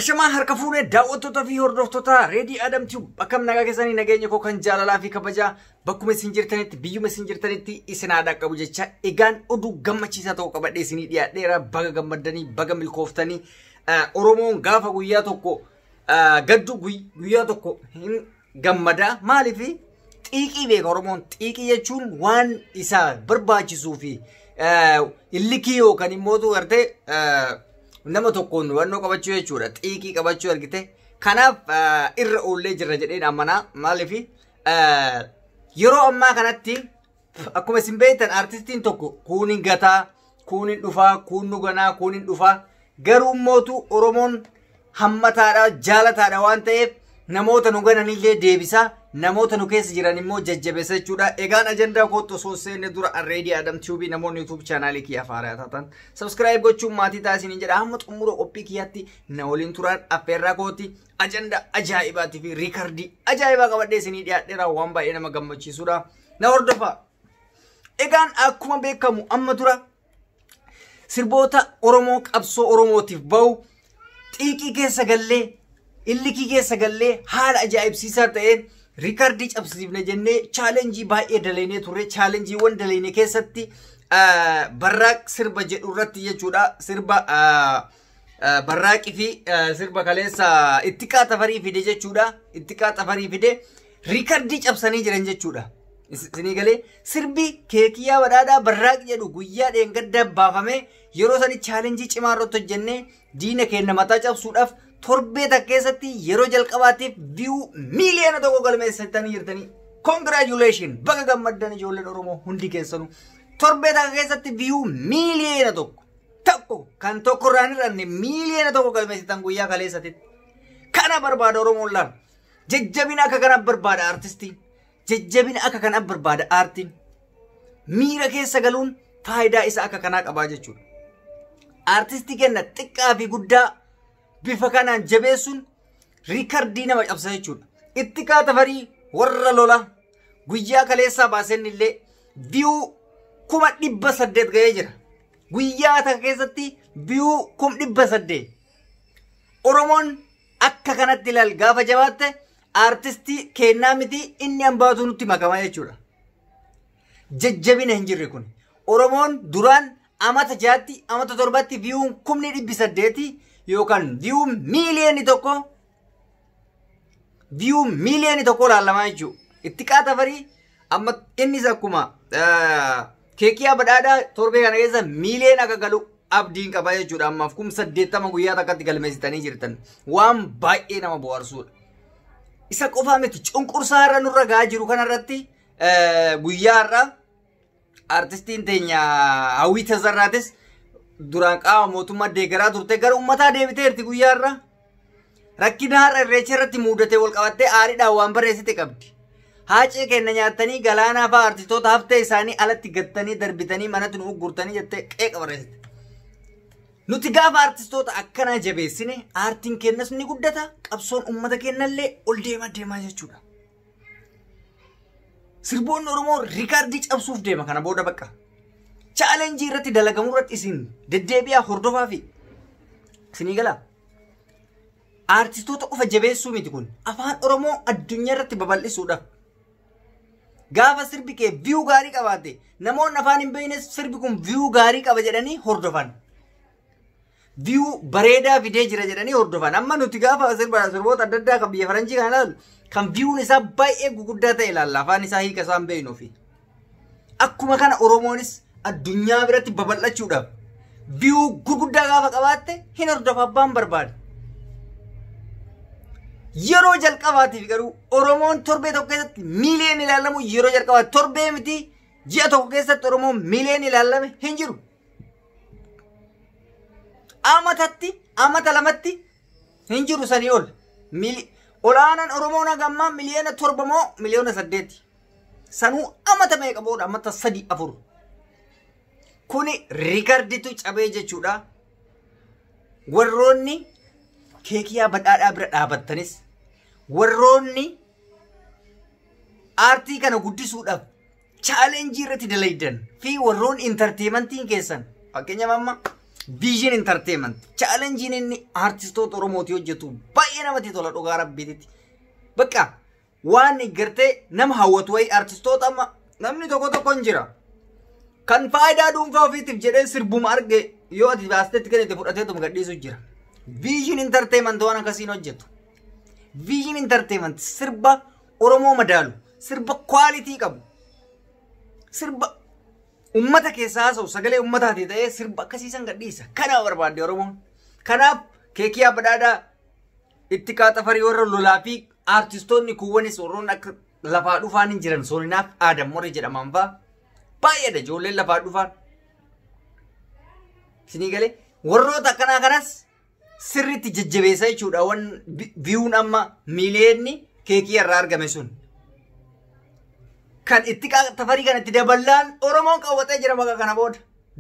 Ashamaa harka fuunee daawwattoota fi hordoftoota Reedii Adam Tube akkam nagaa keessanii nageenya koo kan jaalalaa fi kabajaa bakkuma isin jirtanitti biyyuma isin jirtanitti isin aadaa qabu jecha egaan oduu gammachiisaa ta'u qabadhee isinii dhiyaadheera baga gammaddanii baga milkooftanii Oromoon gaafa guyyaa tokko gaddu guyyaa tokko hin gammadaa maaliif xiiqii beeka Oromoon xiiqii jechuun waan isaa barbaachisuu fi illikii yookaan immoo gartee nama tokkoon wannoo qabachuu jechuudha xiiqii qabachuu argite kanaaf irra oollee jirra jedheen amanaa maaliif yeroo ammaa kanatti akkuma isin beektan artistiin tokko kuuniin gataa kuuniin dhufaa kuun nuganaa kuuniin dhufaa garuu mootu Oromoon hammataadha jaalataadha waan ta'eef namoota nu gananillee deebisaa namoota nu keessa jiran immoo jajjabeessa jechuudha. Egaan ajandaa kootti osoo seenne dura Reedii Adam Tube namoonni YouTube chaanaalii kiyya faaraa taatan subscribe gochuun maatii taasisanii jedha hamma xumura qophii kiyyaatti na waliin turaan affeerraa kooti ajandaa ajaa'ibaatii fi riikardii ajaa'ibaa qabadhee isinii dhiyaadheera waan baay'ee nama gammachiisudha. Na hordofaa. Egaan akkuma beekamu amma dura sirboota Oromoo qabsoo Oromootiif bahu xiiqii keessa gallee illikii keessa gallee haala ajaa'ibsiisaa ta'een riikardii cabsiifne jennee chaalenjii baay'ee dalaynee turre chaalenjiiwwan dalaynee keessatti barraaq sirba jedhu irratti jechuudha sirba barraaqii fi sirba kaleessa ittiqaa tafarii fide jechuudha ittiqaa tafarii fide riikardii cabsanii jiran jechuudha isinii galee sirbi keekiyyaa badhaadhaa barraaq jedhu guyyaa dheengadda baafame yeroo sani chaalenjii cimaa irratti hojjennee diina keenya mataa cabsuudhaaf torbee takkeessatti yeroo jalqabaatiif view miiliyoona tokko galmeessitanii jirtanii congratulation baga gammaddan ijoolleen Oromoo hundi keessanuu torbee takkeessatti view miiliyoona tokko kan tokko irraan hir'anne miiliyoona tokko galmeessitan guyyaa kaleessatitti kana barbaada Oromoon laan jajjabina akka kana barbaada artistiin jajjabina akka kana barbaada aartiin miira keessa galuun faayidaa isa akka kanaa qabaa jechuudha artistii kenna xiqqaa fi guddaa bifa kanaan jabeessuun riikardii nama cabsa jechuudha. Ittiqaa tafarii warra lola guyyaa kaleessaa baasen illee view 800 ga'ee jira. Guyyaa takka keessatti view 800. Oromoon akka kanatti ilaal gaafa jabaatte artistii kennaa miti inni hambaatu nutti makama jechuudha. Jajjabina hin jirre kun. Oromoon duraan amata jaatti amata torbatti view 800 yookaan view miiliyoonii tokko laalamaa jechuudha. Ittiqaa tafarii amma innis akkuma keekiyyaa badhaadhaa torbee kana keessa miiliyoona akka galu abdiin qaba jechuudha. Ammaaf 80 guyyaa takkatti galmeessitanii jirtan waan baay'ee nama bohaarsudha. Isa qofaa miti cunqursaa irra nurra gahaa jiru kanarratti guyyaa irraa artistiin teenya Hawwii Tazarraatis duraan qaama mootummaa deeggaraa turte gara uummataa deebiteerti guyyaa irraa rakkina har'a irreecha irratti muudatee wal qabattee aariidhaan waan barreessite qabdi. Haacee kenna nyaattanii galaanaa fa'aa artistoota haftee isaanii alatti gattanii darbitanii manatti nu uggurtanii jettee qeeqa barreessite. Nuti gaafa artistoota akkanaa jabeessine aartiin kennas ni guddata qabsoon uummata kennallee ol deemaa jechuudha. Sirboonni Oromoo riikardii cabsuuf deema kana booda bakka. Chaalenjii irratti dalagamu irratti isin deddeebi'aa hordofaa fi isinii galaa. Artistoota qofa jabeessuu miti kun afaan Oromoo addunyaa irratti babal'isuudhaaf. Gaafa sirbi kee view gaarii qabaate namoonni afaan hin beeknes sirbi kun view gaarii qaba jedhanii hordofan. View bareedaa fidee jira jedhanii hordofan. Amma nuti gaafa sirboota adda addaa kan biyya faranjii kana ilaalu kan viewun isaa baay'ee guguddaa ta'e ilaalla afaan isaa hiika isaan beeknuufi. Akkuma kana Oromoonis addunyaa biratti babal'achuudhaaf view gurguddaa gaafa qabaatte hin hordofa abbaan barbaada. Yeroo jalqabaatiif garuu Oromoon torbee tokko keessatti miiliyoon ilaalamu yeroo jalqabaatti torbee miti ji'a tokko keessatti Oromoon miiliyoon ilaalame hin jiru. Amata lamatti hin jiru sanii ol. Olaanaan Oromoon hagammaa miliyoona 7 moo miliyoona 8. Sanuu amata meeqa booda amata 3-4. Kuni riikardiitu cabee jechuudha. Warroonni keekiyyaa badhaadhaa bira dhaabattanis warroonni aartii kana guddisuudhaaf chaalenjii irratti dalaydan fi warroonni intarteementiin keessan fakkeenyaaf amma Vision Entertainment challenge inni artistoota Oromooti hojjetu baay'ee namatti tola dhugaa rabbiitti. Bakka waan gartee nama hawwatu wayi artistoota amma namni tokko hin jira. Kan faayidaa dhuunfaa ofiitiif jedhee sirbuma arge yoo ati baastetti kan itti fudhateetu gadhiisu jira. Vision Entertainment waan akkasiin hojjetu. Vision Entertainment sirba Oromoo madaalu, sirba quality qabu. Sirba ummata keessaa haasa'u sagalee ummataati ta'ee sirba akkasiisan gadhiisa. Kanaaf barbaadde Oromoon. Kanaaf keekii badhaadhaa itti qaxafarii warra lolaa fi artistoonni kuwwanis warroon akka lafaa dhufaan hin jiran soolinaaf Aadam Moree jedhaman fa'aa baay'eedha ijoolleen lafaa dhufaan. Isinii galee warroota akkanaa kanas sirriitti jajjabeessaa jechuudha waan viyuun amma miiliyoonni keekii irraa argame sun. Kan itti qaxafarii kan itti dabalaan Oromoon qawwatee jira maqaa kana booda.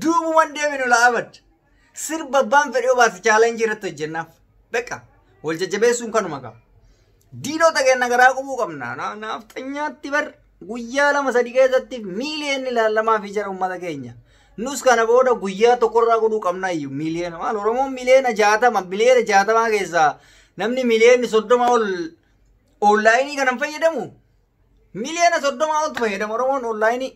Duubuman deeminu laabad. Sirba abbaan fedhii obaasa chaalenjii irratti hojjennaaf. Beekaa wal jajjabeessuun kanuma qaba. Diinota keenya garaa qubuu qabna. Naafxanyaatti bar guyyaa 2-3 keessatti miiliyoonni lallamaa fi jara uummata keenya. Nus kana booda guyyaa tokkorraa godhuu qabna iyyuu miiliyoona. Maal Oromoon miliyoona 60 miliyoona 60 keessaa namni miliyoonni 30 ol onlaayinii kanan fayyadamu. Miliyoona 30 oltu fayyadamu Oromoon onlaayinii.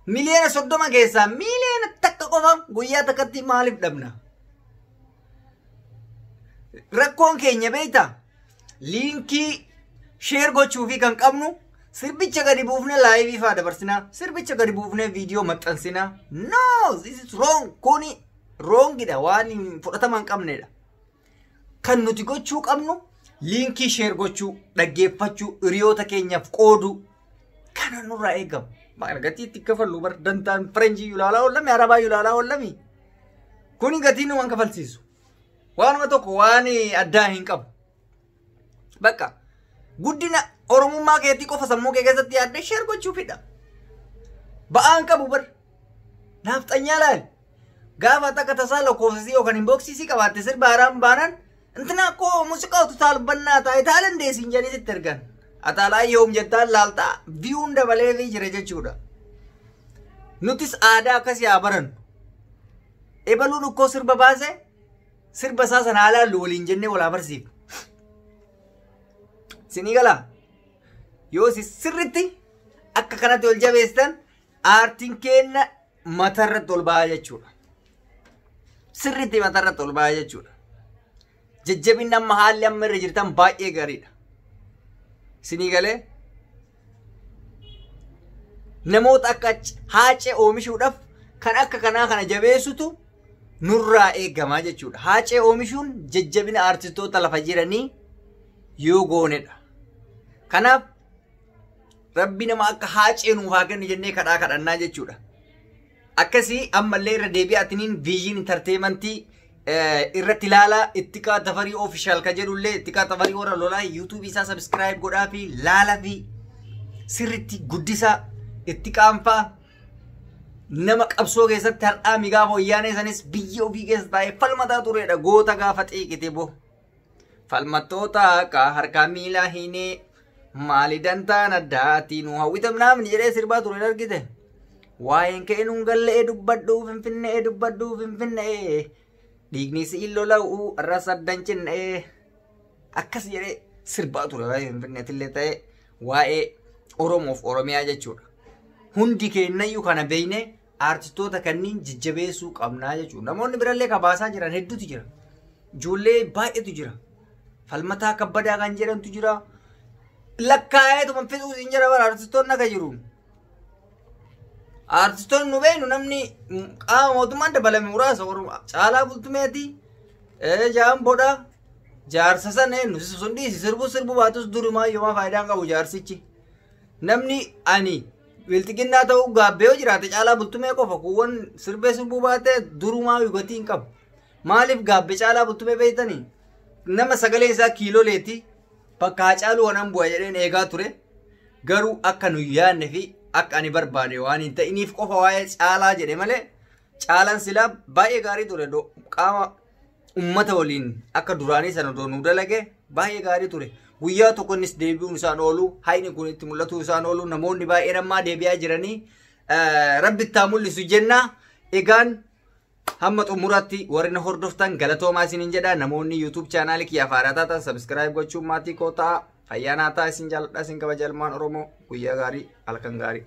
Miliyoona 30 keessaa miliyoona takka qofa guyyaa takkatti maaliif dhabna? Rakkoon keenya beektaa? Liinkii sheer gochuu fi kan qabnu sirbicha gadi buufnee laayivii fa'aa dabarsinaa. Sirbicha gadi buufnee viidiyoo maxxansinaa. No, this is wrong. Kuni wrongidha waan fudhatama hin qabnedha. Kan nuti gochuu qabnu liinkii sheer gochuu, dhaggeeffachuu, hiriyoota keenyaaf qooduu kana nurraa eegamu. Maal gatii itti kafallu bar dantaan Frenchii yulaalaa oolami, Arabaa yulaalaa oolami. Kuni gatii numan kafalsiisu. Waanuma tokko waan addaa hin qabu. Bakka guddina Oromummaa keetii qofa sammuu kee keessatti yaadde sheer gochuufidha. Ba'aan qabu bar naafxanyaa laal. Gaafa takka tasaa lakkoofsisii yookaan inboksisii qabaatte sirba haaraan baanan intina koo muuziqaa utaal bannaa taa'e taalan deesiin jedhanii sitti ergan. Ataalaa yoom jettaan laaltaa viyuun dabalee fi jira jechuudha. Nutis aadaa akkasii haa barannu. Ebaluu dhukkoo sirba baase sirba isaa sana haalaallu waliin jennee walaa barsiifnu. Sinii galaa yoo sirritti akka kanatti ol jabeessan aartiin keenya matarratti ol ba'aa jechuudha. Sirritti matarratti ol ba'aa jechuudha. Jajjabinni amma haalli amma irra jirtan baay'ee gaariidha. Sinii galee namoota akka haacee oomishuudhaaf kan akka kanaa kana jabeessutu nurraa eegamaa jechuudha. Haacee oomishuun jajjabina aartistoota lafa jiranii yoo goonedha. Kanaaf rabbi nama akka haacee nuuf haa kennu jennee kadhannaa jechuudha. Akkasii ammallee irra deebi'atiniin Vision Entertainmentii irratti ilaalaa Ittiqaa Tafarii Official ka jedhullee Ittiqaa Tafarii warra lolaa YouTube isaa subscribe godhaa fi laalaa fi sirritti guddisaa Ittiqaanfaa nama qabsoo keessatti har'aa migaa fooyyaanee sanis biyya ofii keessa taa'ee falmataa turedha goota gaafa xiiqite boo. Falmattoota akka harkaa miilaa hinee maali dantaan addaatiin hawwitam naamni jedhee sirbaa ture argite. Waa'een kee nuun gallee dubbadhuu finfinnee dhiigni si lola'u irra saddan cinnee akkas jedhee sirbaa ture waa'ee finfinneetillee ta'e waa'ee Oromoof Oromiyaa jechuudha. Hundi kennayyuu kana beeyne artistoota kanniin jajjabeessuu qabnaa jechuudha. Namoonni birallee kabaasaa jiran hedduutu jira. Ijoollee baay'eetu jira. Falmataa kabbadaa kan jedhamtu jira. Lakkaa'eetuma fixuus hin jira bara artistoonni akka jiru. Artistoonni nu beeknu namni qaama mootummaan dabalame muraasa Caalaa Bultumeeti, Jaamboodha, jaarsa sana eenyu sun dhiisi sirbu baatus durumaa yooma faayidaan qabu jaarsichi. Namni ani biltiqinnaa ta'uu gaabbee yoo jiraate Caalaa Bultumee qofa kuuwwan sirbuu baate durumaa gatii hin qabu. Maaliif gaabbee Caalaa Bultumee beektanii? Nama sagalee isaa kiilooleeti bakka Haacaaluu wanan bu'a jedheen eegaa ture. Garuu akka nu yaadne fi akka ani barbaade waan hin ta'iniif qofa waa'ee Caalaa jedhe malee Caalaan silaa baay'ee gaarii ture. Qaama ummata waliin akka duraanii sana nu dalage baay'ee gaarii ture. Guyyaa tokko innis deebi'uun isaan oolu, hayni kun itti mul'atu isaan oolu, namoonni baay'een ammaa deebi'aa jiranii rabbi itti mul'isu jenna. Egaan hamma xumuraatti warri na hordoftan galatoomaa isiniin jedha. Namoonni YouTube channel kiyya Faaraa taatan subscribe gochuun maatii koo ta'a. Ayyaana ta'a isin jaalladha isin kabaja ilmaan Oromoo. Guyyaa gaarii halkan gaarii.